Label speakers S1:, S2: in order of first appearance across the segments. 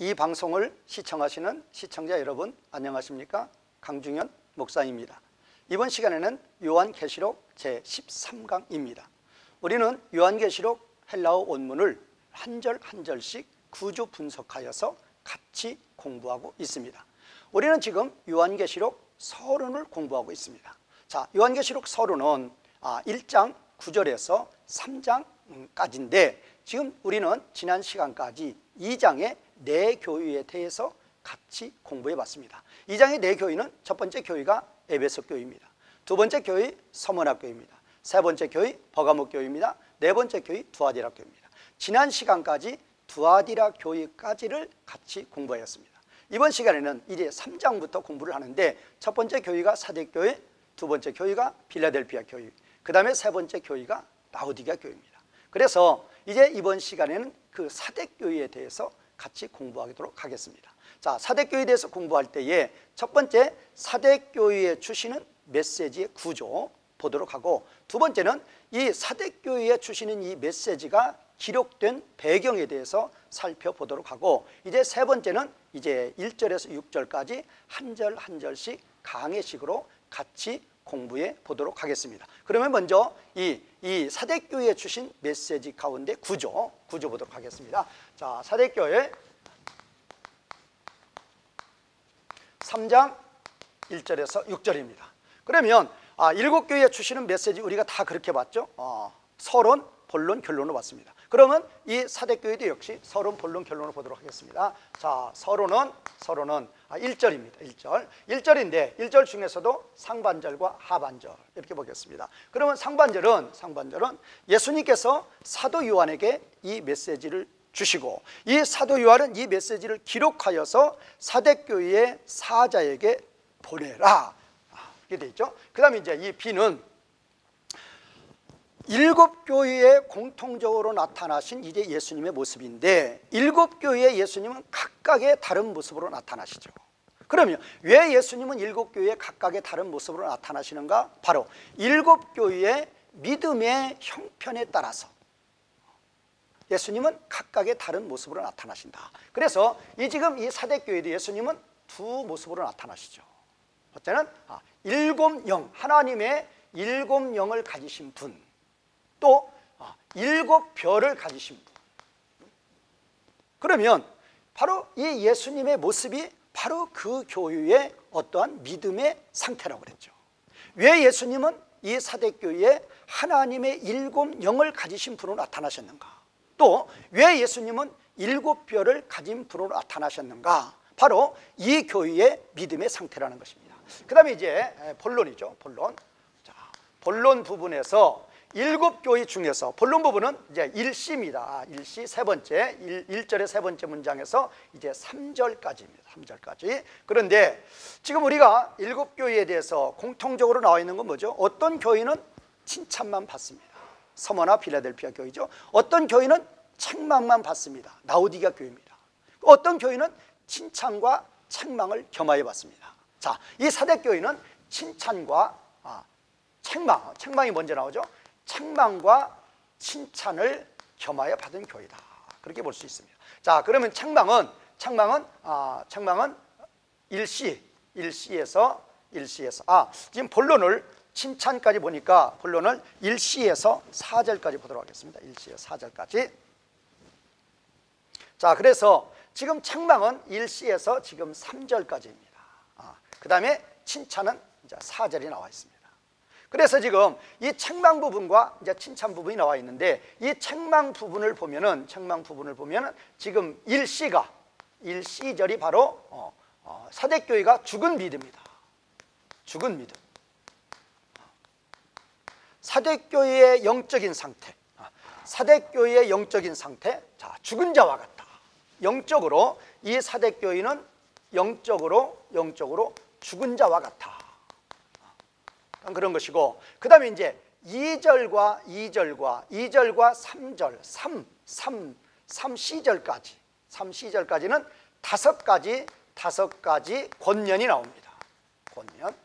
S1: 이 방송을 시청하시는 시청자 여러분 안녕하십니까? 강중현 목사입니다. 이번 시간에는 요한계시록 제13강입니다. 우리는 요한계시록 헬라어 원문을 한 절 한 절씩 구조 분석하여서 같이 공부하고 있습니다. 우리는 지금 요한계시록 서론을 공부하고 있습니다. 자, 요한계시록 서론은 1장 9절에서 3장까지인데 지금 우리는 지난 시간까지 2장의 네 교회에 대해서 같이 공부해 봤습니다. 2장의 네 교회는 첫 번째 교회가 에베소 교회입니다. 두 번째 교회 서머나 교회입니다. 세 번째 교회 버가모 교회입니다. 네 번째 교회 두아디라 교회입니다. 지난 시간까지 두아디라 교회까지를 같이 공부하였습니다. 이번 시간에는 이제 3장부터 공부를 하는데 첫 번째 교회가 사대교회, 두 번째 교회가 필라델피아 교회, 그 다음에 세 번째 교회가 라오디게아 교회입니다. 그래서 이제 이번 시간에는 그 사대교회에 대해서 같이 공부하도록 하겠습니다. 자, 사대교회에 대해서 공부할 때에 첫 번째 사대교회에 주시는 메시지의 구조 보도록 하고, 두 번째는 이 사대교회에 주시는 이 메시지가 기록된 배경에 대해서 살펴보도록 하고, 이제 세 번째는 이제 1절에서 6절까지 한 절 한 절씩 강해식으로 같이 공부해 보도록 하겠습니다. 그러면 먼저 이 사대교회에 주신 메시지 가운데 구조 보도록 하겠습니다. 자, 사대교회 3장 1절에서 6절입니다. 그러면 일곱 교회에 주시는 메시지 우리가 다 그렇게 봤죠. 서론, 본론, 결론을 봤습니다. 그러면 이 사대교회도 역시 서론, 본론, 결론을 보도록 하겠습니다. 자, 서론은 1절입니다. 1절인데 1절 중에서도 상반절과 하반절 이렇게 보겠습니다. 그러면 상반절은 예수님께서 사도 요한에게 이 메시지를 주시고, 이 사도 요한은 이 메시지를 기록하여서 사대교회의 사자에게 보내라 이렇게 되어 있죠. 그 다음에 이제 이 B는 일곱 교회에 공통적으로 나타나신 이제 예수님의 모습인데, 일곱 교회의 예수님은 각각의 다른 모습으로 나타나시죠. 그러면 왜 예수님은 일곱 교회에 각각의 다른 모습으로 나타나시는가? 바로 일곱 교회의 믿음의 형편에 따라서 예수님은 각각의 다른 모습으로 나타나신다. 그래서 지금 이 사대교회도 예수님은 두 모습으로 나타나시죠. 첫째는 일곱 영, 하나님의 일곱 영을 가지신 분, 또 일곱 별을 가지신 분. 그러면 바로 이 예수님의 모습이 바로 그 교회의 어떠한 믿음의 상태라고 그랬죠. 왜 예수님은 이 사대교회에 하나님의 일곱 영을 가지신 분으로 나타나셨는가? 또 왜 예수님은 일곱 별을 가진 분으로 나타나셨는가? 바로 이 교회의 믿음의 상태라는 것입니다. 그 다음에 이제 본론이죠. 본론 부분에서 일곱 교회 중에서 본론 부분은 이제 1시입니다. 1시 세 번째, 1절의 세 번째 문장에서 이제 3절까지입니다. 3절까지. 그런데 지금 우리가 일곱 교회에 대해서 공통적으로 나와 있는 건 뭐죠? 어떤 교회는 칭찬만 받습니다. 서머나 필라델피아 교회죠. 어떤 교회는 책망만 받습니다. 라오디게아 교회입니다. 어떤 교회는 칭찬과 책망을 겸하여 받습니다. 자, 이 사대교회는 칭찬과 책망이 먼저 나오죠. 책망과 칭찬을 겸하여 받은 교회다. 그렇게 볼 수 있습니다. 자, 그러면 책망은 1시에서 지금 본론을 칭찬까지 보니까 본론을 1시에서 4절까지 보도록 하겠습니다. 1시에서 4절까지. 자, 그래서 지금 책망은 1시에서 지금 3절까지입니다. 그 다음에 칭찬은 이제 4절이 나와 있습니다. 그래서 지금 이 책망 부분과 이제 칭찬 부분이 나와 있는데, 이 책망 부분을 보면은 지금 1시절이 바로 사대교회가 죽은 믿음이다. 죽은 믿음. 사대교회의 영적인 상태. 사대교회의 영적인 상태. 자, 죽은 자와 같다. 영적으로 이 사대교회는 영적으로 죽은 자와 같아. 그런 것이고, 그 다음에 이제 2절과 3절, 3C절까지는 다섯 가지 권면이 나옵니다. 권면.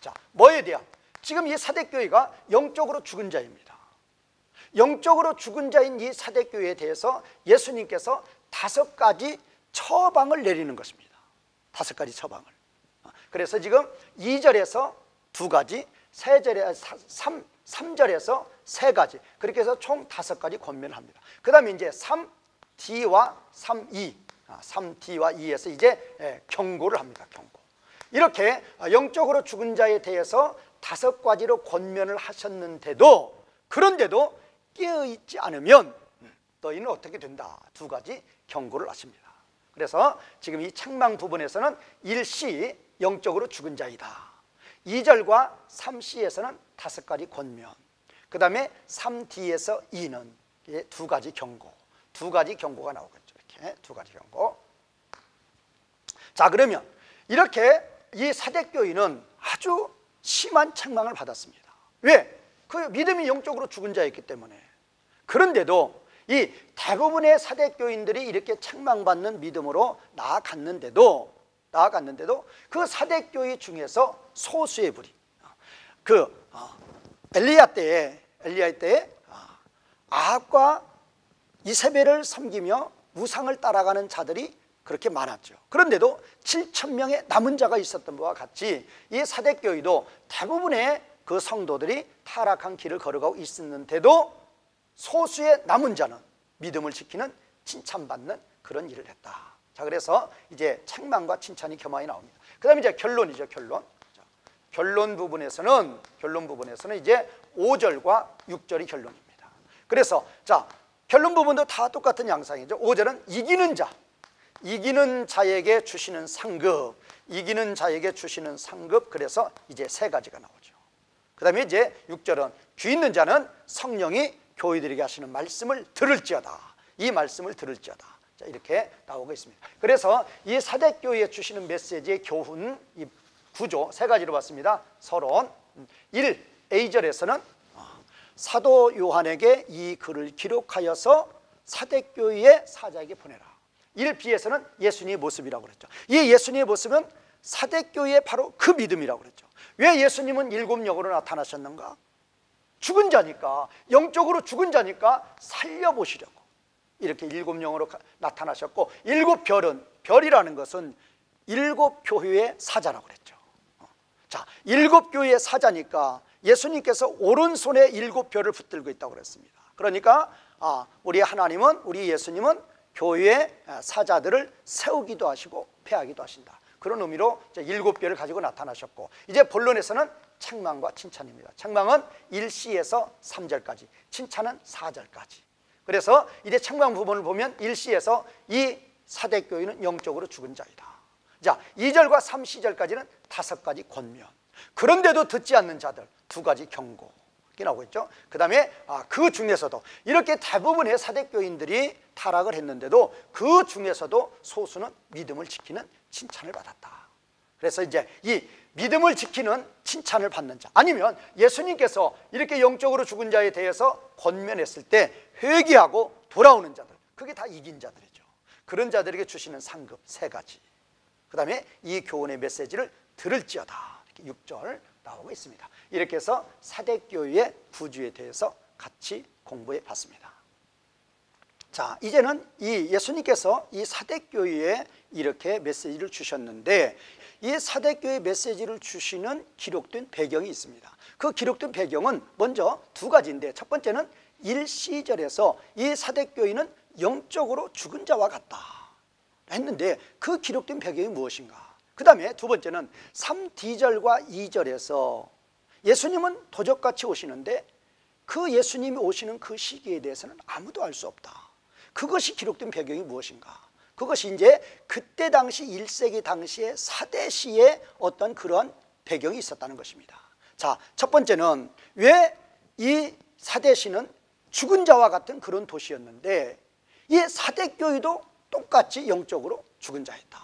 S1: 자, 뭐에 대한? 지금 이 사대교회가 영적으로 죽은 자입니다. 영적으로 죽은 자인 이 사대교회에 대해서 예수님께서 5가지 처방을 내리는 것입니다. 5가지 처방을. 그래서 지금 2절에서 2가지, 3절에서 3가지, 그렇게 해서 총 5가지 권면을 합니다. 그 다음에 이제 3D와 3E, 3D와 E에서 이제 경고를 합니다. 경고. 이렇게 영적으로 죽은 자에 대해서 5가지로 권면을 하셨는데도, 그런데도 깨어있지 않으면 너희는 어떻게 된다, 2가지 경고를 하십니다. 그래서 지금 이 책망 부분에서는 1C 영적으로 죽은 자이다, 2절과 3C에서는 5가지 권면, 그 다음에 3D에서 E는 2가지 경고, 2가지 경고가 나오겠죠. 이렇게 2가지 경고. 자, 그러면 이렇게 이 사대교인은 아주 심한 책망을 받았습니다. 왜? 그 믿음이 영적으로 죽은 자였기 때문에. 그런데도 이 대부분의 사대교인들이 이렇게 책망받는 믿음으로 나아갔는데도 그 사대교회 중에서 소수의 부리, 그 엘리야 때에 아합과 이세벨을 섬기며 우상을 따라가는 자들이 그렇게 많았죠. 그런데도 7,000명의 남은 자가 있었던 바와 같이 이 사대교회도 대부분의 그 성도들이 타락한 길을 걸어가고 있었는데도 소수의 남은 자는 믿음을 지키는 칭찬받는 그런 일을 했다. 자, 그래서 이제 책망과 칭찬이 겸하여 나옵니다. 그 다음에 이제 결론이죠. 결론 부분에서는 이제 5절과 6절이 결론입니다. 그래서 자, 결론 부분도 다 똑같은 양상이죠. 5절은 이기는 자에게 주시는 상급, 그래서 이제 3가지가 나오죠. 그 다음에 이제 6절은 귀 있는 자는 성령이 교회들에게 하시는 말씀을 들을지어다, 이 말씀을 들을지어다. 자, 이렇게 나오고 있습니다. 그래서 이 사대교회에 주시는 메시지의 교훈, 이 구조 3가지로 봤습니다. 서론. 1, A절에서는 사도 요한에게 이 글을 기록하여서 사대교회의 사자에게 보내라. 1B에서는 예수님의 모습이라고 그랬죠. 이 예수님의 모습은 사대교회의 바로 그 믿음이라고 그랬죠. 왜 예수님은 7영으로 나타나셨는가? 죽은 자니까, 영적으로 죽은 자니까 살려보시려고 이렇게 7영으로 나타나셨고, 7별은, 별이라는 것은 7교회의 사자라고 그랬죠. 자, 7교회의 사자니까 예수님께서 오른손에 7별을 붙들고 있다고 그랬습니다. 그러니까 우리 하나님은, 우리 예수님은 교회의 사자들을 세우기도 하시고 폐하기도 하신다. 그런 의미로 7별을 가지고 나타나셨고, 이제 본론에서는 책망과 칭찬입니다. 책망은 1C에서 3절까지, 칭찬은 4절까지. 그래서 이제 책망 부분을 보면 1C에서 이 사대교회는 영적으로 죽은 자이다. 자, 2절과 3C절까지는 5가지 권면, 그런데도 듣지 않는 자들 2가지 경고, 이렇게 나오고 있죠. 그 다음에 그 중에서도 이렇게 대부분의 사대교인들이 타락을 했는데도 그 중에서도 소수는 믿음을 지키는 칭찬을 받았다. 그래서 이제 이 믿음을 지키는 칭찬을 받는 자, 아니면 예수님께서 이렇게 영적으로 죽은 자에 대해서 권면했을 때 회개하고 돌아오는 자들, 그게 다 이긴 자들이죠. 그런 자들에게 주시는 상급 3가지, 그 다음에 이 교훈의 메시지를 들을지어다, 이렇게 6절 나오고 있습니다. 이렇게 해서 사대교회의 구주에 대해서 같이 공부해 봤습니다. 자, 이제는 이 예수님께서 이 사대교회에 이렇게 메시지를 주셨는데, 이 사대교회 메시지를 주시는 기록된 배경이 있습니다. 그 기록된 배경은 먼저 2가지인데, 첫 번째는 1C절에서 이 사대교회는 영적으로 죽은 자와 같다 했는데, 그 기록된 배경이 무엇인가? 그 다음에 2번째는 3D절과 2절에서 예수님은 도적같이 오시는데 그 예수님이 오시는 그 시기에 대해서는 아무도 알 수 없다. 그것이 기록된 배경이 무엇인가? 그것이 이제 그때 당시 1세기 당시에 사대시의 어떤 그런 배경이 있었다는 것입니다. 자, 첫 번째는 왜 이 사대시는 죽은 자와 같은 그런 도시였는데 이 사대교회도 똑같이 영적으로 죽은 자였다.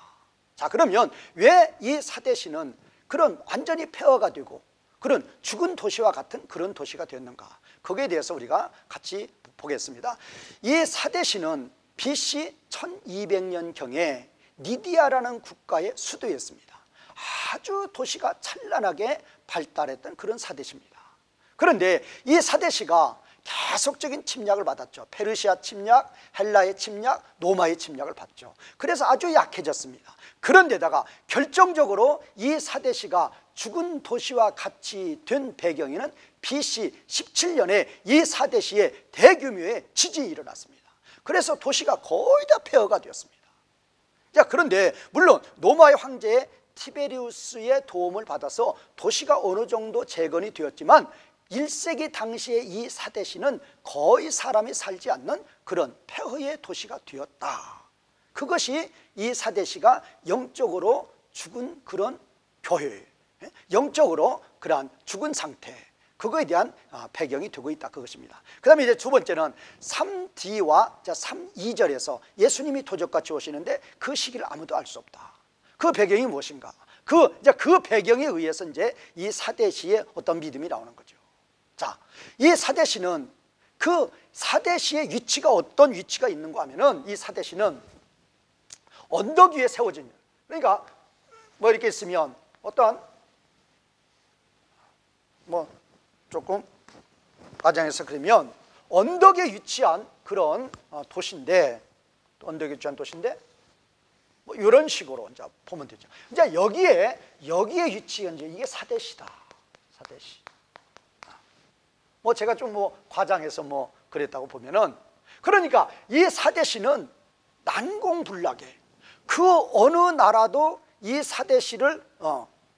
S1: 자, 그러면 왜 이 사대시는 그런 완전히 폐허가 되고 그런 죽은 도시와 같은 그런 도시가 되었는가? 거기에 대해서 우리가 같이 보겠습니다. 이 사대시는 BC 1200년경에 니디아라는 국가의 수도였습니다. 아주 도시가 찬란하게 발달했던 그런 사대시입니다. 그런데 이 사대시가 계속적인 침략을 받았죠. 페르시아 침략, 헬라의 침략, 로마의 침략을 받죠. 그래서 아주 약해졌습니다. 그런데다가 결정적으로 이 사대시가 죽은 도시와 같이 된 배경에는 BC 17년에 이 사대시에 대규모의 지진이 일어났습니다. 그래서 도시가 거의 다 폐허가 되었습니다. 자, 그런데 물론 로마의 황제 티베리우스의 도움을 받아서 도시가 어느 정도 재건이 되었지만 1세기 당시에 이 사대시는 거의 사람이 살지 않는 그런 폐허의 도시가 되었다. 그것이 이 사대시가 영적으로 죽은 그런 교회, 영적으로 그러한 죽은 상태, 그거에 대한 배경이 되고 있다, 그것입니다. 그 다음에 이제 두 번째는 3D와 3.2절에서 예수님이 도적같이 오시는데 그 시기를 아무도 알 수 없다. 그 배경이 무엇인가? 그 배경에 의해서 이제 이 사대시의 어떤 믿음이 나오는 거죠. 자, 이 사대시는 그 사대시의 위치가 어떤 위치가 있는가 하면은 이 사대시는 언덕 위에 세워진, 그러니까 뭐 이렇게 있으면 어떠한 뭐 조금 과장해서 그러면 언덕에 위치한 그런 도시인데, 언덕에 위치한 도시인데 뭐 이런 식으로 이제 보면 되죠. 이제 여기에 위치가 이제 이게 사대시다. 사대시. 뭐 제가 좀 뭐 과장해서 뭐 그랬다고 보면은, 그러니까 이 사대시는 난공불락에 그 어느 나라도 이 사대시를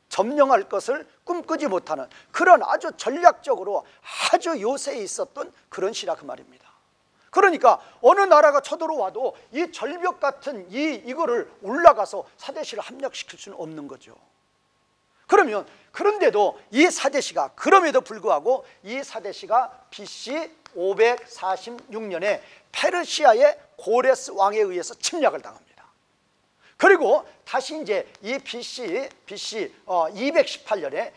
S1: 점령할 것을 꿈꾸지 못하는 그런 아주 전략적으로 아주 요새에 있었던 그런 시라 그 말입니다. 그러니까 어느 나라가 쳐들어와도 이 절벽 같은 이거를 올라가서 사대시를 함락시킬 수는 없는 거죠. 그러면 그런데도 이 사대시가, 그럼에도 불구하고 이 사대시가 BC 546년에 페르시아의 고레스 왕에 의해서 침략을 당합니다. 그리고 다시 이제 이 BC 218년에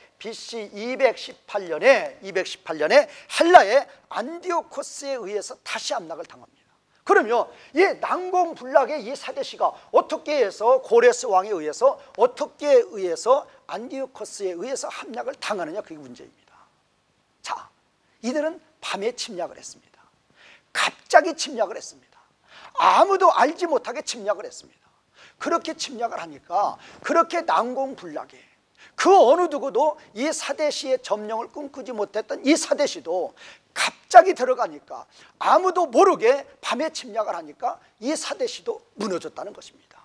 S1: 헬라의 안디오코스에 의해서 다시 함락을 당합니다. 그러면 이 난공불락의 이 사대시가 어떻게 해서 고레스 왕에 의해서, 어떻게 의해서 안디오코스에 의해서 함락을 당하느냐, 그게 문제입니다. 자, 이들은 밤에 침략을 했습니다. 갑자기 침략을 했습니다. 아무도 알지 못하게 침략을 했습니다. 그렇게 침략을 하니까 그렇게 난공불락에 그 어느 누구도 이 사대시의 점령을 꿈꾸지 못했던 이 사대시도 갑자기 들어가니까, 아무도 모르게 밤에 침략을 하니까 이 사대시도 무너졌다는 것입니다.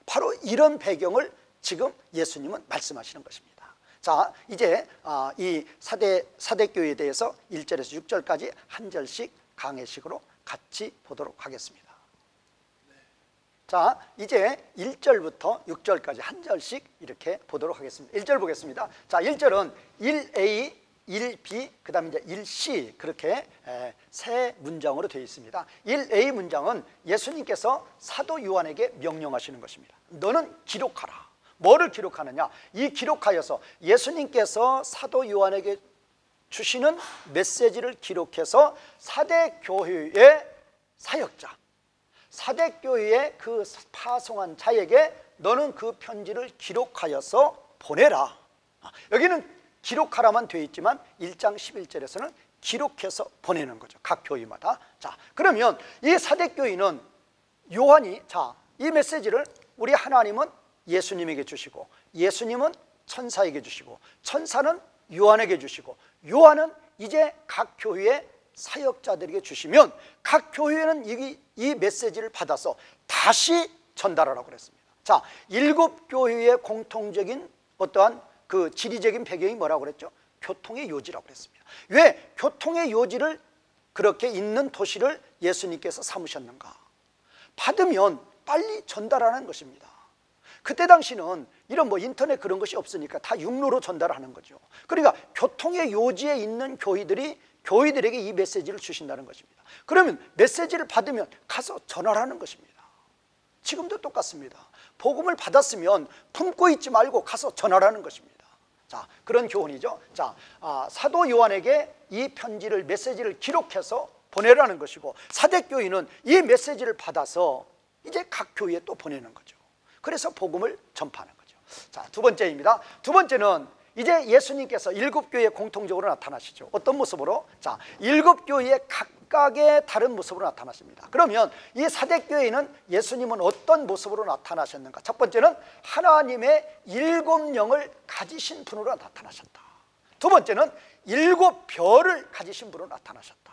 S1: 바로 이런 배경을 지금 예수님은 말씀하시는 것입니다. 자, 이제 이 사대교회에 대해서 1절에서 6절까지 한 절씩 강해식으로 같이 보도록 하겠습니다. 자, 이제 1절부터 6절까지 한 절씩 이렇게 보도록 하겠습니다. 1절 보겠습니다. 자, 1절은 1A, 1B, 그 다음에 이제 1C, 그렇게 세 문장으로 되어 있습니다. 1A 문장은 예수님께서 사도 요한에게 명령하시는 것입니다. 너는 기록하라. 뭐를 기록하느냐? 이 기록하여서 예수님께서 사도 요한에게 주시는 메시지를 기록해서 사대교회의 사역자, 사대교회의 그 파송한 자에게 너는 그 편지를 기록하여서 보내라. 여기는 기록하라만 되어 있지만 1장 11절에서는 기록해서 보내는 거죠, 각 교회마다. 자, 그러면 이 사대교회는 요한이, 자, 이 메시지를 우리 하나님은 예수님에게 주시고, 예수님은 천사에게 주시고, 천사는 요한에게 주시고, 요한은 이제 각 교회의 사역자들에게 주시면 각 교회는 이 메시지를 받아서 다시 전달하라고 그랬습니다. 자, 7교회의 공통적인 어떠한 그 지리적인 배경이 뭐라고 그랬죠? 교통의 요지라고 그랬습니다. 왜 교통의 요지를 그렇게 있는 도시를 예수님께서 삼으셨는가? 받으면 빨리 전달하는 것입니다. 그때 당시는 이런 뭐 인터넷 그런 것이 없으니까 다 육로로 전달하는 거죠. 그러니까 교통의 요지에 있는 교회들에게 이 메시지를 주신다는 것입니다. 그러면 메시지를 받으면 가서 전하라는 것입니다. 지금도 똑같습니다. 복음을 받았으면 품고 있지 말고 가서 전하라는 것입니다. 자, 그런 교훈이죠. 자, 사도 요한에게 이 편지를, 메시지를 기록해서 보내라는 것이고, 사대교회는 이 메시지를 받아서 이제 각 교회에 또 보내는 거죠. 그래서 복음을 전파하는 거죠. 자, 두 번째입니다. 두 번째는 이제 예수님께서 일곱 교회에 공통적으로 나타나시죠. 어떤 모습으로? 자, 일곱 교회에 각각의 다른 모습으로 나타나십니다. 그러면 이 사대교회는 예수님은 어떤 모습으로 나타나셨는가? 첫 번째는 하나님의 일곱 영을 가지신 분으로 나타나셨다. 두 번째는 일곱 별을 가지신 분으로 나타나셨다.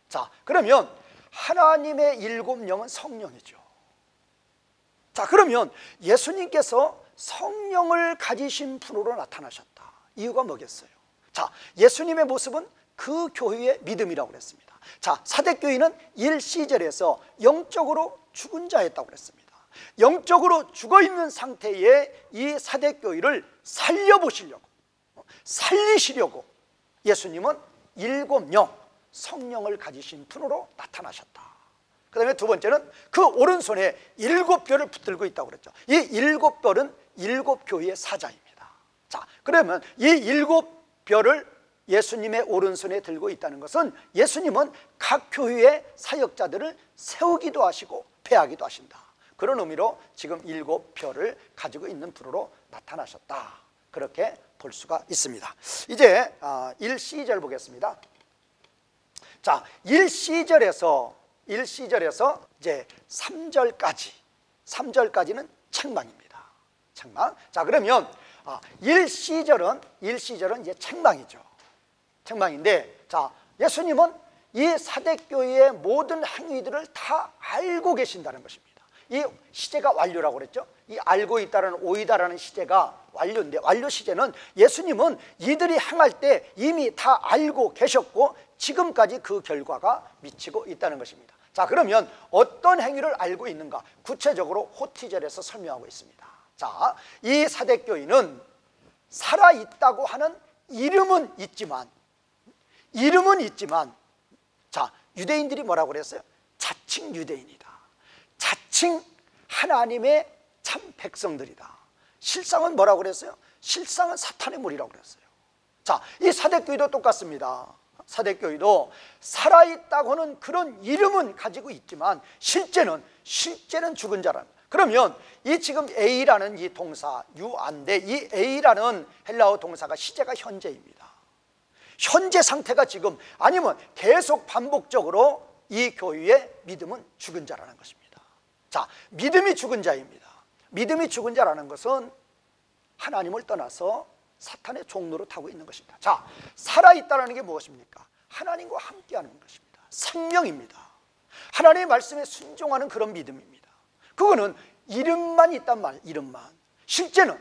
S1: 자, 그러면 하나님의 일곱 영은 성령이죠. 자, 그러면 예수님께서 성령을 가지신 분으로 나타나셨다. 이유가 뭐겠어요? 자, 예수님의 모습은 그 교회의 믿음이라고 그랬습니다. 자, 사대교회는 일시절에서 영적으로 죽은 자였다고 그랬습니다. 영적으로 죽어있는 상태의 이 사대교회를 살려보시려고, 살리시려고 예수님은 일곱 영, 성령을 가지신 분으로 나타나셨다. 그 다음에 두 번째는 그 오른손에 일곱 별을 붙들고 있다고 그랬죠. 이 일곱 별은 일곱 교회의 사자입니다. 자, 그러면 이 일곱 별을 예수님의 오른손에 들고 있다는 것은 예수님은 각 교회의 사역자들을 세우기도 하시고 폐하기도 하신다. 그런 의미로 지금 일곱 별을 가지고 있는 분으로 나타나셨다. 그렇게 볼 수가 있습니다. 이제 1시절 보겠습니다. 자, 1시절에서 이제 3절까지는 책망입니다. 책망. 자, 그러면 1시절은 이제 책망이죠. 책망인데, 자, 예수님은 이 사대교회의 모든 행위들을 다 알고 계신다는 것입니다. 이 시제가 완료라고 그랬죠. 이 알고 있다라는 오이다라는 시제가 완료인데, 완료 시제는 예수님은 이들이 행할 때 이미 다 알고 계셨고 지금까지 그 결과가 미치고 있다는 것입니다. 자, 그러면 어떤 행위를 알고 있는가? 구체적으로 호티절에서 설명하고 있습니다. 자, 이 사대교인은 살아있다고 하는 이름은 있지만, 자, 유대인들이 뭐라고 그랬어요? 자칭 유대인이다. 자칭 하나님의 참 백성들이다. 실상은 뭐라고 그랬어요? 실상은 사탄의 무리라고 그랬어요. 자, 이 사대교회도 똑같습니다. 사대교회도 살아있다고는 그런 이름은 가지고 있지만 실제는 죽은 자라는. 그러면 이 지금 A라는 이 동사 유안데, 이 A라는 헬라어 동사가 시제가 현재입니다. 현재 상태가 지금, 아니면 계속 반복적으로 이 교회의 믿음은 죽은 자라는 것입니다. 자, 믿음이 죽은 자입니다. 믿음이 죽은 자라는 것은 하나님을 떠나서 사탄의 종로로 타고 있는 것입니다. 자, 살아있다는 게 무엇입니까? 하나님과 함께하는 것입니다. 생명입니다. 하나님의 말씀에 순종하는 그런 믿음입니다. 그거는 이름만 있단 말, 이름만. 실제는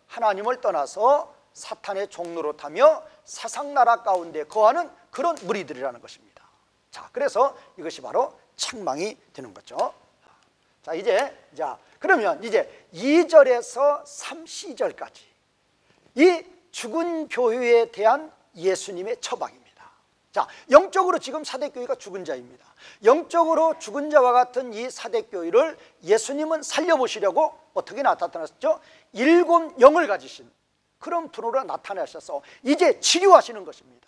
S1: 하나님을 떠나서 사탄의 종로로 타며 사상나라 가운데 거하는 그런 무리들이라는 것입니다. 자, 그래서 이것이 바로 책망이 되는 거죠. 자, 그러면 이제 2절에서 3시절까지 이 죽은 교회에 대한 예수님의 처방입니다. 자, 영적으로 지금 사대교회가 죽은 자입니다. 영적으로 죽은 자와 같은 이 사대교회를 예수님은 살려보시려고 어떻게 나타나셨죠? 일곱 영을 가지신 그런 분으로 나타나셔서 이제 치유하시는 것입니다.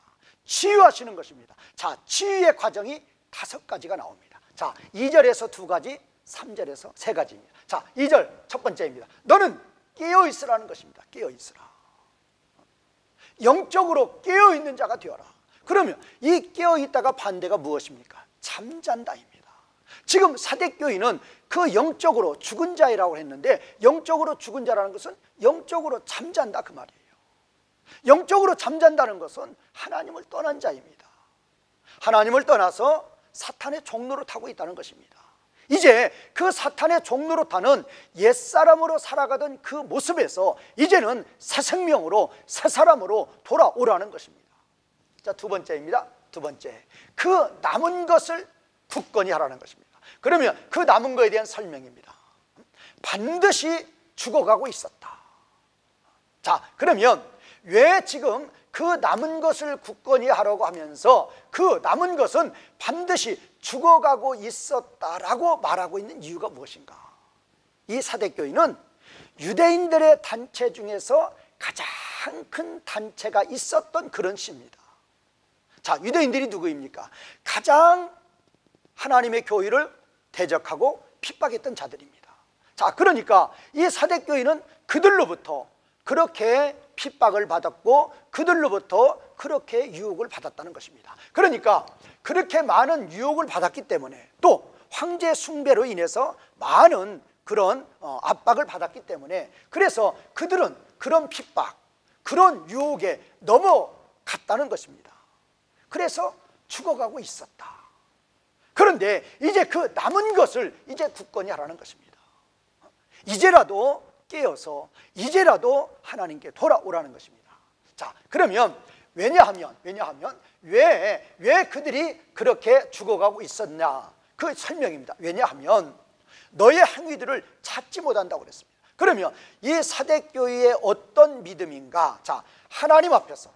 S1: 자, 치유의 과정이 5가지가 나옵니다. 자, 2절에서 2가지, 3절에서 3가지입니다. 자, 2절 첫 번째입니다. 너는 깨어있으라는 것입니다. 깨어있으라. 영적으로 깨어있는 자가 되어라. 그러면 이 깨어있다가 반대가 무엇입니까? 잠잔다입니다. 지금 사대교인은 그 영적으로 죽은 자이라고 했는데, 영적으로 죽은 자라는 것은 영적으로 잠잔다 그 말이에요. 영적으로 잠잔다는 것은 하나님을 떠난 자입니다. 하나님을 떠나서 사탄의 종로로 타고 있다는 것입니다. 이제 그 사탄의 종로로 타는 옛사람으로 살아가던 그 모습에서 이제는 새 생명으로, 새 사람으로 돌아오라는 것입니다. 자, 두 번째입니다. 두 번째, 그 남은 것을 굳건히 하라는 것입니다. 그러면 그 남은 것에 대한 설명입니다. 반드시 죽어가고 있었다. 자, 그러면 왜 지금 그 남은 것을 굳건히 하라고 하면서 그 남은 것은 반드시 죽어가고 있었다라고 말하고 있는 이유가 무엇인가? 이 사대교인은 유대인들의 단체 중에서 가장 큰 단체가 있었던 그런 시입니다. 자, 유대인들이 누구입니까? 가장 하나님의 교회를 대적하고 핍박했던 자들입니다. 자, 그러니까 이 사대교인은 그들로부터 그렇게 핍박을 받았고 그들로부터 그렇게 유혹을 받았다는 것입니다. 그러니까 그렇게 많은 유혹을 받았기 때문에 또 황제 숭배로 인해서 많은 그런 압박을 받았기 때문에 그래서 그들은 그런 핍박, 그런 유혹에 넘어갔다는 것입니다. 그래서 죽어가고 있었다. 그런데 이제 그 남은 것을 이제 굳건히 하라는 것입니다. 이제라도 깨어서 이제라도 하나님께 돌아오라는 것입니다. 자, 그러면 왜냐하면 왜 그들이 그렇게 죽어가고 있었냐, 그 설명입니다. 왜냐하면 너의 행위들을 찾지 못한다고 그랬습니다. 그러면 이 사대교회의 어떤 믿음인가? 자, 하나님 앞에서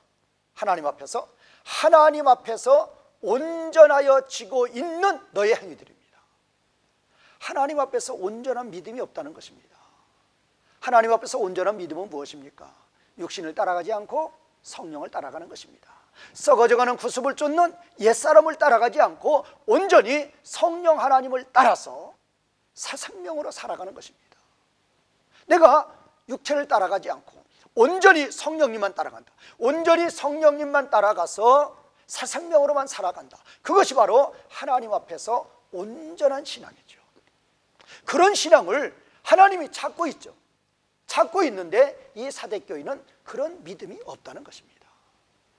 S1: 온전하여 지고 있는 너의 행위들입니다. 하나님 앞에서 온전한 믿음이 없다는 것입니다. 하나님 앞에서 온전한 믿음은 무엇입니까? 육신을 따라가지 않고 성령을 따라가는 것입니다. 썩어져가는 구습을 쫓는 옛사람을 따라가지 않고 온전히 성령 하나님을 따라서 새 생명으로 살아가는 것입니다. 내가 육체를 따라가지 않고 온전히 성령님만 따라간다. 온전히 성령님만 따라가서 새 생명으로만 살아간다. 그것이 바로 하나님 앞에서 온전한 신앙이죠. 그런 신앙을 하나님이 찾고 있죠. 찾고 있는데 이 사대교인은 그런 믿음이 없다는 것입니다.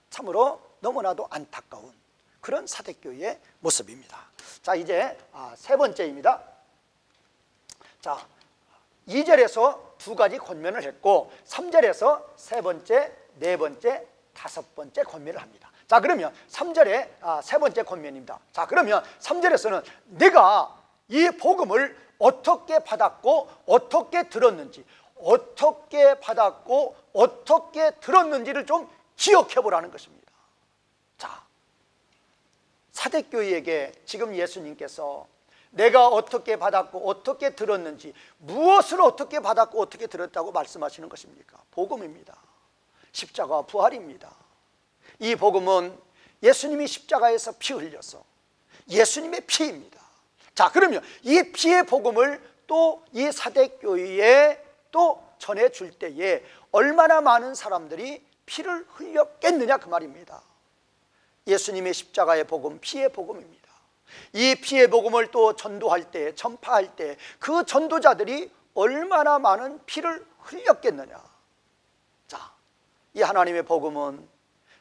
S1: 참으로 너무나도 안타까운 그런 사대교회의 모습입니다. 자, 이제 세 번째입니다. 자, 2절에서 두 가지 권면을 했고 3절에서 세 번째, 네 번째, 다섯 번째 권면을 합니다. 자, 그러면 3절에 세 번째 권면입니다. 자, 그러면 3절에서는 내가 이 복음을 어떻게 받았고 어떻게 들었는지, 어떻게 받았고 어떻게 들었는지를 좀 기억해 보라는 것입니다. 자, 사대교회에게 지금 예수님께서 내가 어떻게 받았고 어떻게 들었는지, 무엇을 어떻게 받았고 어떻게 들었다고 말씀하시는 것입니까? 복음입니다. 십자가와 부활입니다. 이 복음은 예수님이 십자가에서 피 흘려서 예수님의 피입니다. 자, 그러면 이 피의 복음을 또 이 사대교회에 또 전해줄 때에 얼마나 많은 사람들이 피를 흘렸겠느냐 그 말입니다. 예수님의 십자가의 복음, 피의 복음입니다. 이 피의 복음을 또 전도할 때, 전파할 때 그 전도자들이 얼마나 많은 피를 흘렸겠느냐. 자, 이 하나님의 복음은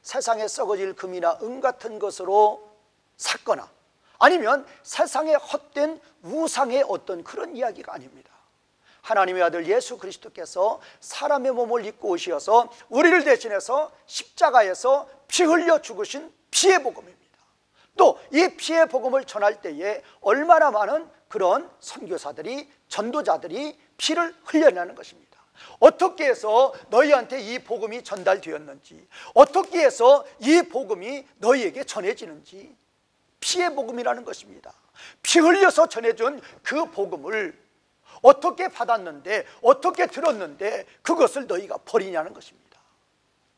S1: 세상에 썩어질 금이나 은 같은 것으로 샀거나 아니면 세상에 헛된 우상의 어떤 그런 이야기가 아닙니다. 하나님의 아들 예수 그리스도께서 사람의 몸을 입고 오셔서 우리를 대신해서 십자가에서 피 흘려 죽으신 피의 복음입니다. 또 이 피의 복음을 전할 때에 얼마나 많은 그런 선교사들이, 전도자들이 피를 흘려내는 것입니다. 어떻게 해서 너희한테 이 복음이 전달되었는지, 어떻게 해서 이 복음이 너희에게 전해지는지, 피의 복음이라는 것입니다. 피 흘려서 전해준 그 복음을 어떻게 받았는데, 어떻게 들었는데 그것을 너희가 버리냐는 것입니다.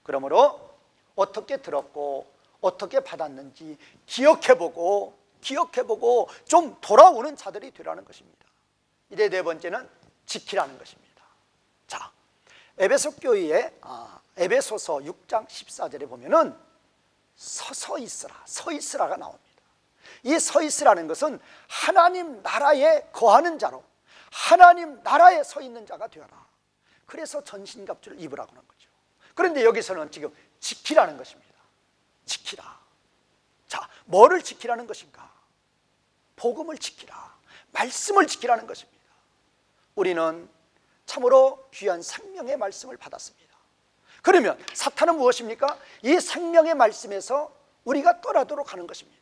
S1: 그러므로 어떻게 들었고 어떻게 받았는지 기억해보고 좀 돌아오는 자들이 되라는 것입니다. 이제 네 번째는 지키라는 것입니다. 자, 에베소 교회의 에베소서 6장 14절에 보면은 서 있으라가 나옵니다. 이 서 있으라는 것은 하나님 나라에 거하는 자로, 하나님 나라에 서 있는 자가 되어라. 그래서 전신갑주를 입으라고 하는 거죠. 그런데 여기서는 지금 지키라는 것입니다. 지키라. 자, 뭐를 지키라는 것인가? 복음을 지키라. 말씀을 지키라는 것입니다. 우리는 참으로 귀한 생명의 말씀을 받았습니다. 그러면 사탄은 무엇입니까? 이 생명의 말씀에서 우리가 떠나도록 하는 것입니다.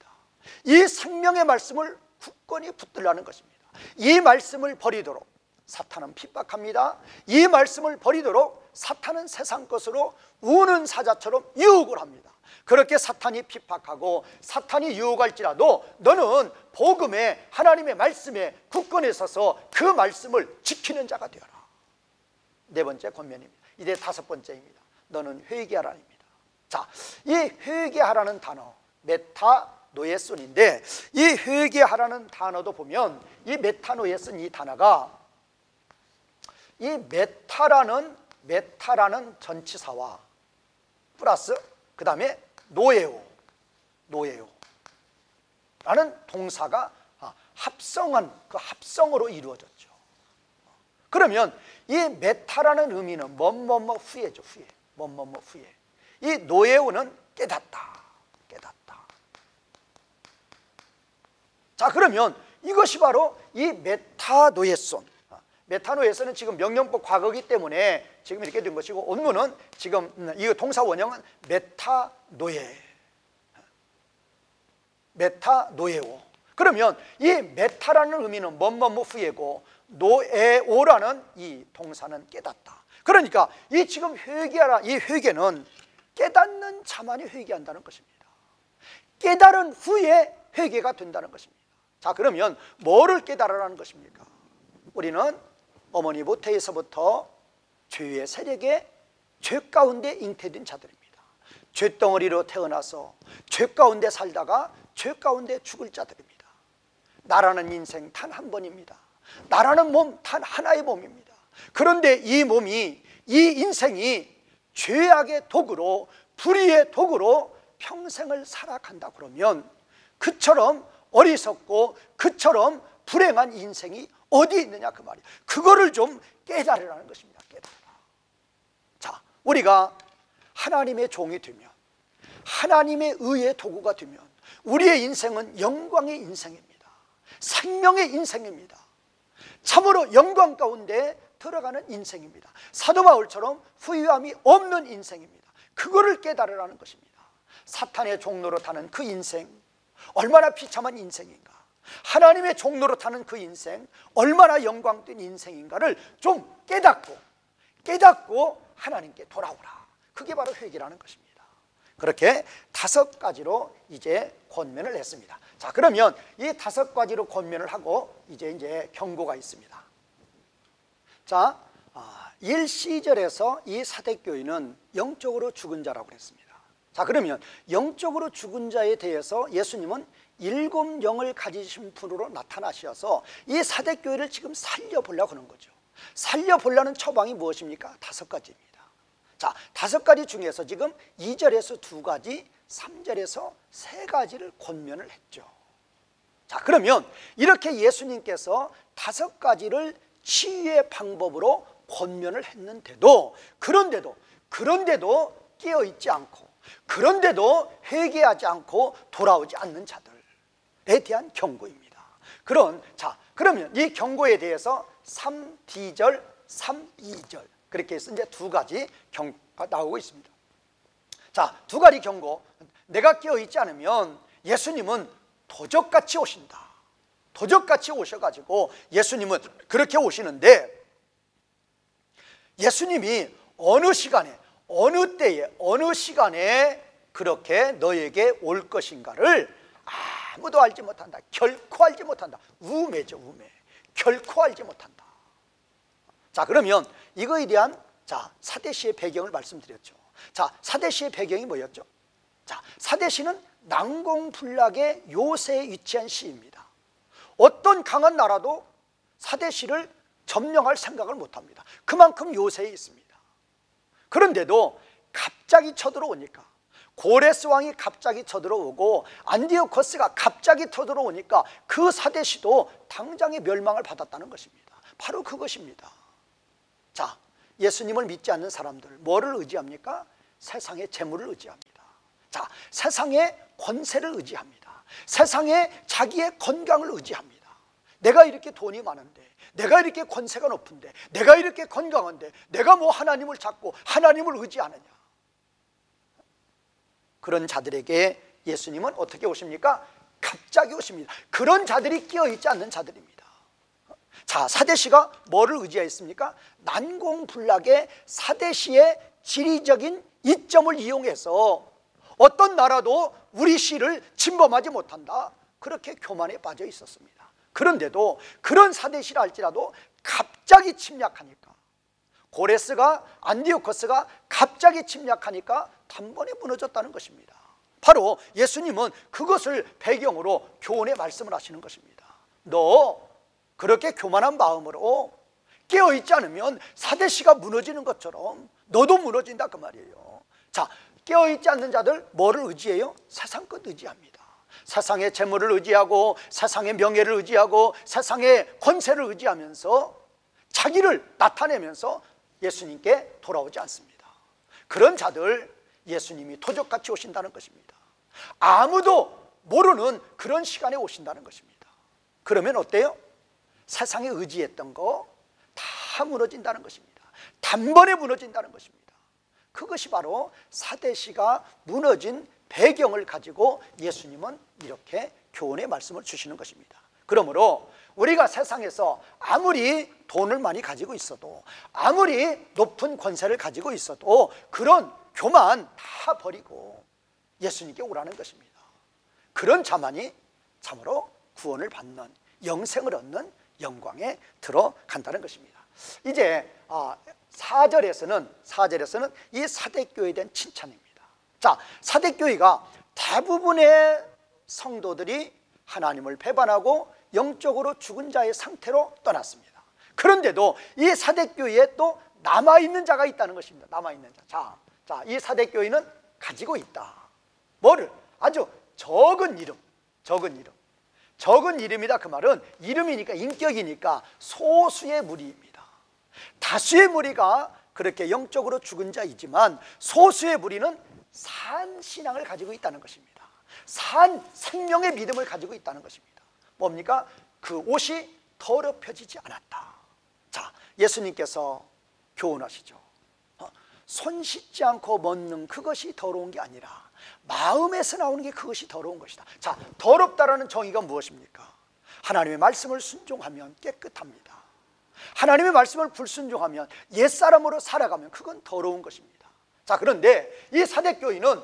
S1: 이 생명의 말씀을 굳건히 붙들라는 것입니다. 이 말씀을 버리도록 사탄은 핍박합니다. 이 말씀을 버리도록 사탄은 세상 것으로 우는 사자처럼 유혹을 합니다. 그렇게 사탄이 핍박하고 사탄이 유혹할지라도 너는 복음에, 하나님의 말씀에 굳건히 서서 그 말씀을 지키는 자가 되어라. 네 번째 권면입니다. 이제 다섯 번째입니다. 너는 회개하라입니다. 자, 이 회개하라는 단어 메타노예손인데, 이 회개하라는 단어도 보면 이 메타노예손 이 단어가 이 메타라는 메타라는 전치사와 플러스 그 다음에 노에오 라는 동사가 합성한 그 합성으로 이루어졌죠. 그러면 이 메타라는 의미는 뭐뭐뭐 후에죠. 후에. 뭐뭐뭐 후에. 이 노에오는 깨닫다. 자, 그러면 이것이 바로 이 메타노에손. 메타노에손은 지금 명령법 과거이기 때문에 지금 이렇게 된 것이고, 원문은 지금 이 동사 원형은 메타노에오. 그러면 이 메타라는 의미는 뭐뭐뭐 후에고, 노에오라는 이 동사는 깨닫다. 그러니까 이 지금 회개하라, 이 회개는 깨닫는 자만이 회개한다는 것입니다. 깨달은 후에 회개가 된다는 것입니다. 자, 그러면 뭐를 깨달으라는 것입니까? 우리는 어머니 모태에서부터 죄의 세력에 죄 가운데 잉태된 자들입니다. 죄덩어리로 태어나서 죄 가운데 살다가 죄 가운데 죽을 자들입니다. 나라는 인생 단 한 번입니다. 나라는 몸 단 하나의 몸입니다. 그런데 이 몸이, 이 인생이 죄악의 도구로, 불의의 도구로 평생을 살아간다 그러면 그처럼 어리석고 그처럼 불행한 인생이 어디 있느냐 그 말이에요. 그거를 좀 깨달으라는 것입니다. 깨달으라. 자, 우리가 하나님의 종이 되면, 하나님의 의의 도구가 되면 우리의 인생은 영광의 인생입니다. 생명의 인생입니다. 참으로 영광 가운데 들어가는 인생입니다. 사도 바울처럼 후회함이 없는 인생입니다. 그거를 깨달으라는 것입니다. 사탄의 종로로 타는 그 인생 얼마나 비참한 인생인가, 하나님의 종로로 타는 그 인생 얼마나 영광된 인생인가를 좀 깨닫고 하나님께 돌아오라. 그게 바로 회개라는 것입니다. 그렇게 5가지로 이제 권면을 했습니다. 자, 그러면 이 5가지로 권면을 하고 이제 경고가 있습니다. 자, 1시절에서 이 사대교인은 영적으로 죽은 자라고 그랬습니다. 자, 그러면 영적으로 죽은 자에 대해서 예수님은 7 영을 가지신 분으로 나타나셔서 이 사대교회를 지금 살려보려고 하는 거죠. 살려보려는 처방이 무엇입니까? 5가지입니다. 자, 5가지 중에서 지금 2절에서 2가지, 3절에서 3가지를 권면을 했죠. 자, 그러면 이렇게 예수님께서 5가지를 치유의 방법으로 권면을 했는데도, 그런데도 깨어있지 않고, 그런데도 회개하지 않고 돌아오지 않는 자들에 대한 경고입니다. 그러면 이 경고에 대해서 3D절, 3E절 그렇게 해서 이제 2가지 경고가 나오고 있습니다. 자, 2가지 경고. 내가 깨어있지 않으면 예수님은 도적같이 오신다. 도적같이 오셔가지고 예수님은 그렇게 오시는데, 예수님이 어느 시간에, 어느 때에, 어느 시간에 그렇게 너에게 올 것인가를 아무도 알지 못한다. 결코 알지 못한다. 우매죠, 우매. 결코 알지 못한다. 자, 그러면 이거에 대한 사대시의 배경을 말씀드렸죠. 자, 사대시의 배경이 뭐였죠? 자, 사대시는 난공불락의 요새에 위치한 시입니다. 어떤 강한 나라도 사대시를 점령할 생각을 못합니다. 그만큼 요새에 있습니다. 그런데도 갑자기 쳐들어오니까, 고레스 왕이 갑자기 쳐들어오고 안디오코스가 갑자기 쳐들어오니까 그 사대시도 당장의 멸망을 받았다는 것입니다. 바로 그것입니다. 자, 예수님을 믿지 않는 사람들 뭐를 의지합니까? 세상의 재물을 의지합니다. 자, 세상의 권세를 의지합니다. 세상의 자기의 건강을 의지합니다. 내가 이렇게 돈이 많은데, 내가 이렇게 권세가 높은데, 내가 이렇게 건강한데 내가 뭐 하나님을 찾고 하나님을 의지하느냐. 그런 자들에게 예수님은 어떻게 오십니까? 갑자기 오십니다. 그런 자들이 끼어있지 않는 자들입니다. 자, 사대시가 뭐를 의지했습니까? 난공불락의 사대시의 지리적인 이점을 이용해서 어떤 나라도 우리 시를 침범하지 못한다, 그렇게 교만에 빠져 있었습니다. 그런데도 그런 사대시라 할지라도 갑자기 침략하니까, 고레스가, 안디오코스가 갑자기 침략하니까 단번에 무너졌다는 것입니다. 바로 예수님은 그것을 배경으로 교훈의 말씀을 하시는 것입니다. 너 그렇게 교만한 마음으로 깨어있지 않으면 사대시가 무너지는 것처럼 너도 무너진다 그 말이에요. 자, 깨어있지 않는 자들 뭐를 의지해요? 세상 것 의지합니다. 세상의 재물을 의지하고 세상의 명예를 의지하고 세상의 권세를 의지하면서 자기를 나타내면서 예수님께 돌아오지 않습니다. 그런 자들 예수님이 도적같이 오신다는 것입니다. 아무도 모르는 그런 시간에 오신다는 것입니다. 그러면 어때요? 세상에 의지했던 거 다 무너진다는 것입니다. 단번에 무너진다는 것입니다. 그것이 바로 사대시가 무너진 배경을 가지고 예수님은 이렇게 교훈의 말씀을 주시는 것입니다. 그러므로 우리가 세상에서 아무리 돈을 많이 가지고 있어도 아무리 높은 권세를 가지고 있어도 그런 교만 다 버리고 예수님께 오라는 것입니다. 그런 자만이 참으로 구원을 받는, 영생을 얻는 영광에 들어간다는 것입니다. 이제 4절에서는 이 사대교회에 대한 칭찬입니다. 자, 사대교회가 대부분의 성도들이 하나님을 배반하고 영적으로 죽은 자의 상태로 떠났습니다. 그런데도 이 사대교회에 또 남아있는 자가 있다는 것입니다. 남아있는 자. 자, 이 사대교회는 가지고 있다. 뭐를? 아주 적은 이름. 적은 이름이다 그 말은 이름이니까 인격이니까 소수의 무리입니다. 다수의 무리가 그렇게 영적으로 죽은 자이지만 소수의 무리는 산 신앙을 가지고 있다는 것입니다. 산 생명의 믿음을 가지고 있다는 것입니다. 뭡니까? 그 옷이 더럽혀지지 않았다. 자, 예수님께서 교훈하시죠. 손 씻지 않고 먹는 그것이 더러운 게 아니라 마음에서 나오는 게 그것이 더러운 것이다. 자, 더럽다라는 정의가 무엇입니까? 하나님의 말씀을 순종하면 깨끗합니다. 하나님의 말씀을 불순종하면 옛사람으로 살아가면 그건 더러운 것입니다. 자, 그런데 이 사대교인은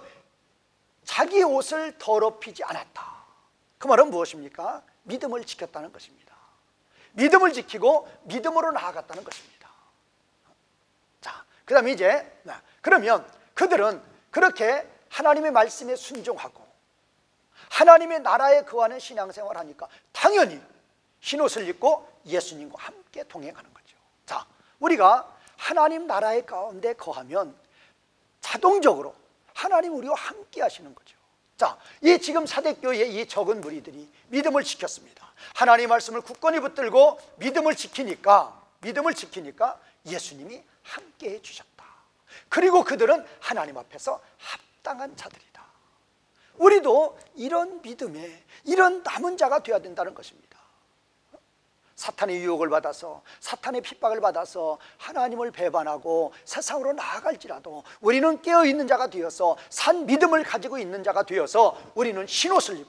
S1: 자기 옷을 더럽히지 않았다. 그 말은 무엇입니까? 믿음을 지켰다는 것입니다. 믿음을 지키고 믿음으로 나아갔다는 것입니다. 자, 그 다음에 이제 그러면 그들은 그렇게 하나님의 말씀에 순종하고 하나님의 나라에 거하는 신앙생활을 하니까 당연히 흰옷을 입고 예수님과 함께 동행하는 거죠. 자, 우리가 하나님 나라의 가운데 거하면 자동적으로 하나님 우리와 함께 하시는 거죠. 자, 이 지금 사대교회의 이 적은 무리들이 믿음을 지켰습니다. 하나님의 말씀을 굳건히 붙들고 믿음을 지키니까 예수님이 함께 해주셨다. 그리고 그들은 하나님 앞에서 합당한 자들이다. 우리도 이런 믿음에 이런 남은 자가 되어야 된다는 것입니다. 사탄의 유혹을 받아서 사탄의 핍박을 받아서 하나님을 배반하고 세상으로 나아갈지라도 우리는 깨어있는 자가 되어서 산 믿음을 가지고 있는 자가 되어서 우리는 흰옷을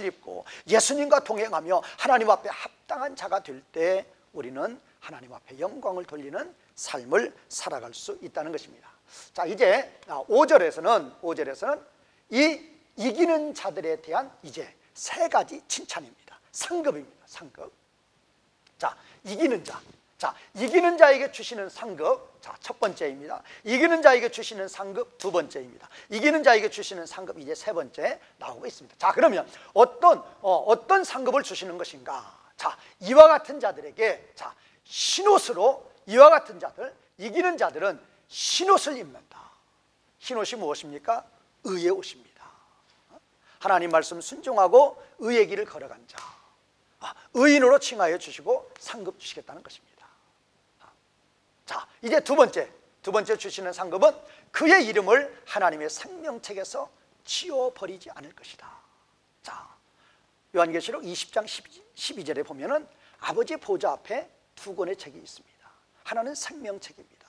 S1: 입고 예수님과 동행하며 하나님 앞에 합당한 자가 될 때 우리는 하나님 앞에 영광을 돌리는 삶을 살아갈 수 있다는 것입니다. 자, 이제 5절에서는 이 이기는 자들에 대한 이제 세 가지 칭찬입니다. 상급입니다. 상급. 자, 이기는 자. 자, 이기는 자에게 주시는 상급. 자, 첫 번째입니다. 이기는 자에게 주시는 상급 두 번째입니다. 이기는 자에게 주시는 상급 이제 세 번째 나오고 있습니다. 자, 그러면 어떤 상급을 주시는 것인가? 자, 이와 같은 자들에게 자, 흰옷으로 이와 같은 자들, 이기는 자들은 흰옷을 입는다. 흰옷이 무엇입니까? 의의 옷입니다. 하나님 말씀 순종하고 의의 길을 걸어간 자, 의인으로 칭하여 주시고 상급 주시겠다는 것입니다. 자, 이제 두 번째 주시는 상급은 그의 이름을 하나님의 생명책에서 지워버리지 않을 것이다. 자, 요한계시록 20장 12절에 보면은 아버지 보좌 앞에 두 권의 책이 있습니다. 하나는 생명책입니다.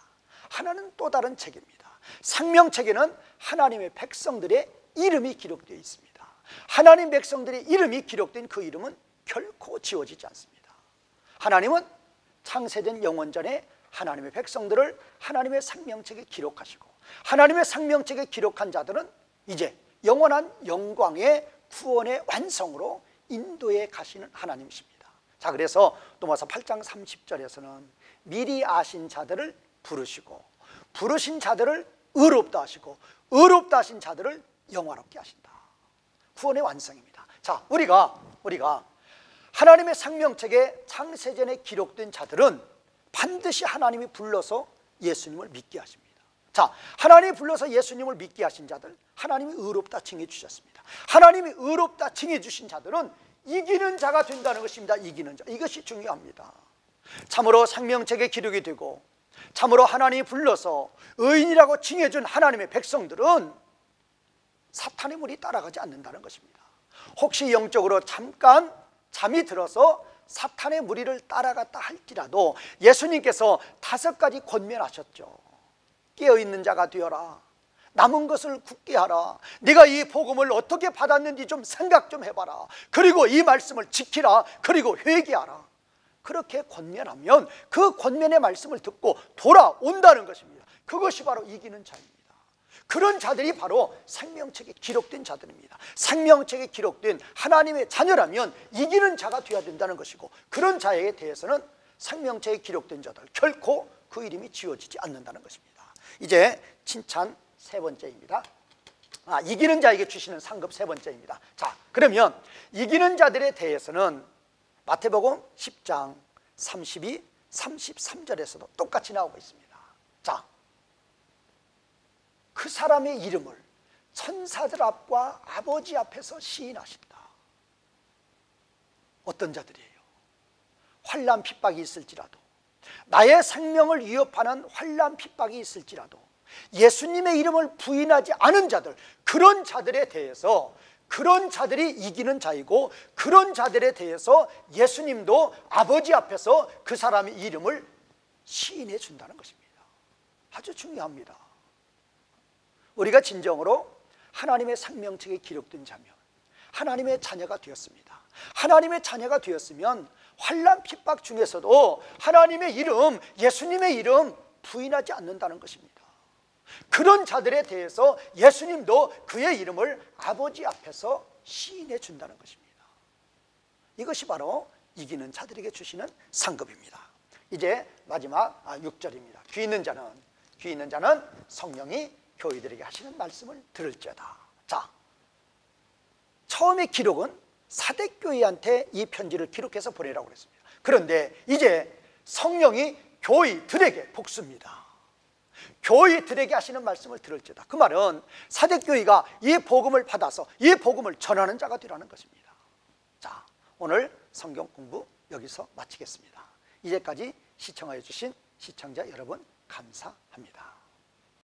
S1: 하나는 또 다른 책입니다. 생명책에는 하나님의 백성들의 이름이 기록되어 있습니다. 하나님 백성들의 이름이 기록된 그 이름은 결코 지워지지 않습니다. 하나님은 창세전 영원전에 하나님의 백성들을 하나님의 생명책에 기록하시고 하나님의 생명책에 기록한 자들은 이제 영원한 영광의 구원의 완성으로 인도해 가시는 하나님이십니다. 자, 그래서 로마서 8장 30절에서는 미리 아신 자들을 부르시고 부르신 자들을 의롭다 하시고 의롭다 하신 자들을 영화롭게 하신다. 구원의 완성입니다. 자, 우리가 하나님의 생명책에 창세전에 기록된 자들은 반드시 하나님이 불러서 예수님을 믿게 하십니다. 자, 하나님이 불러서 예수님을 믿게 하신 자들, 하나님이 의롭다 칭해 주셨습니다. 하나님이 의롭다 칭해 주신 자들은 이기는 자가 된다는 것입니다. 이기는 자, 이것이 중요합니다. 참으로 생명책에 기록이 되고 참으로 하나님이 불러서 의인이라고 칭해준 하나님의 백성들은 사탄의 물이 따라가지 않는다는 것입니다. 혹시 영적으로 잠깐 잠이 들어서 사탄의 무리를 따라갔다 할지라도 예수님께서 5가지 권면하셨죠. 깨어있는 자가 되어라. 남은 것을 굳게 하라. 네가 이 복음을 어떻게 받았는지 좀 생각 좀 해봐라. 그리고 이 말씀을 지키라. 그리고 회개하라. 그렇게 권면하면 그 권면의 말씀을 듣고 돌아온다는 것입니다. 그것이 바로 이기는 자입니다. 그런 자들이 바로 생명책에 기록된 자들입니다. 생명책에 기록된 하나님의 자녀라면 이기는 자가 되어야 된다는 것이고, 그런 자에 대해서는 생명책에 기록된 자들 결코 그 이름이 지워지지 않는다는 것입니다. 이제 칭찬 3번째입니다. 이기는 자에게 주시는 상급 3번째입니다. 자, 그러면 이기는 자들에 대해서는 마태복음 10장 32, 33절에서도 똑같이 나오고 있습니다. 자, 그 사람의 이름을 천사들 앞과 아버지 앞에서 시인하신다. 어떤 자들이에요? 환난 핍박이 있을지라도, 나의 생명을 위협하는 환난 핍박이 있을지라도 예수님의 이름을 부인하지 않은 자들, 그런 자들에 대해서, 그런 자들이 이기는 자이고, 그런 자들에 대해서 예수님도 아버지 앞에서 그 사람의 이름을 시인해 준다는 것입니다. 아주 중요합니다. 우리가 진정으로 하나님의 생명책에 기록된 자면 하나님의 자녀가 되었습니다. 하나님의 자녀가 되었으면 환난 핍박 중에서도 하나님의 이름, 예수님의 이름 부인하지 않는다는 것입니다. 그런 자들에 대해서 예수님도 그의 이름을 아버지 앞에서 시인해 준다는 것입니다. 이것이 바로 이기는 자들에게 주시는 상급입니다. 이제 마지막 6절입니다. 귀 있는 자는 성령이 교회들에게 하시는 말씀을 들을지어다. 자, 처음에 기록은 사대교회한테 이 편지를 기록해서 보내라고 그랬습니다. 그런데 이제 성령이 교회들에게 복수입니다. 교회들에게 하시는 말씀을 들을지어다. 그 말은 사대교회가 이 복음을 받아서 이 복음을 전하는 자가 되라는 것입니다. 자, 오늘 성경 공부 여기서 마치겠습니다. 이제까지 시청하여 주신 시청자 여러분 감사합니다.